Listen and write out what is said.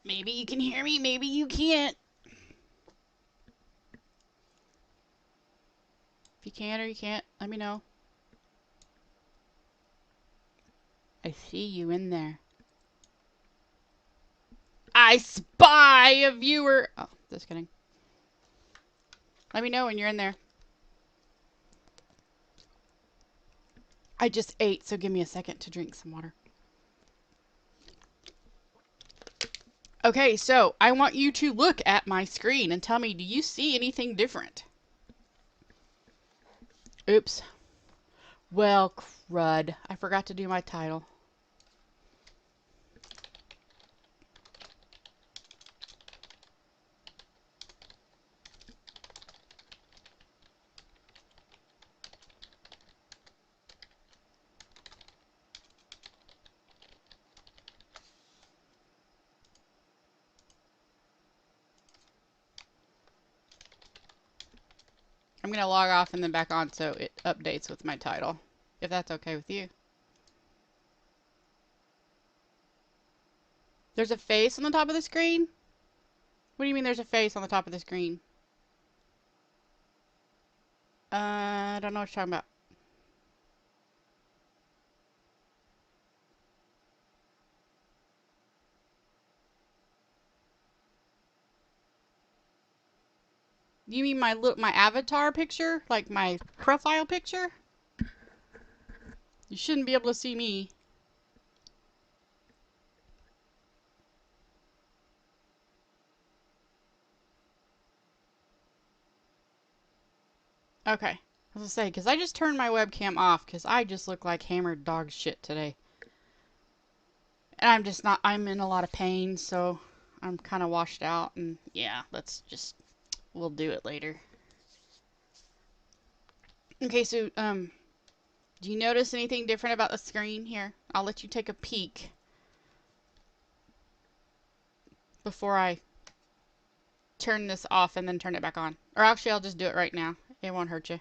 Maybe you can hear me, maybe you can't. If you can or you can't, let me know. I see you in there. I spy a viewer. Oh, just kidding. Let me know when you're in there. I just ate, so give me a second to drink some water. Okay, so I want you to look at my screen and tell me, do you see anything different? Oops. Well, crud. I forgot to do my title. I'm going to log off and then back on so it updates with my title, if that's okay with you. There's a face on the top of the screen? What do you mean there's a face on the top of the screen? I don't know what you're talking about. You mean my avatar picture? Like my profile picture? You shouldn't be able to see me. Okay. I was gonna say, because I just turned my webcam off because I just look like hammered dog shit today. And I'm just not, I'm in a lot of pain, so I'm kind of washed out. And yeah, we'll do it later. Okay, so, do you notice anything different about the screen here? I'll let you take a peek before I turn this off and then turn it back on. Or actually, I'll just do it right now. It won't hurt you.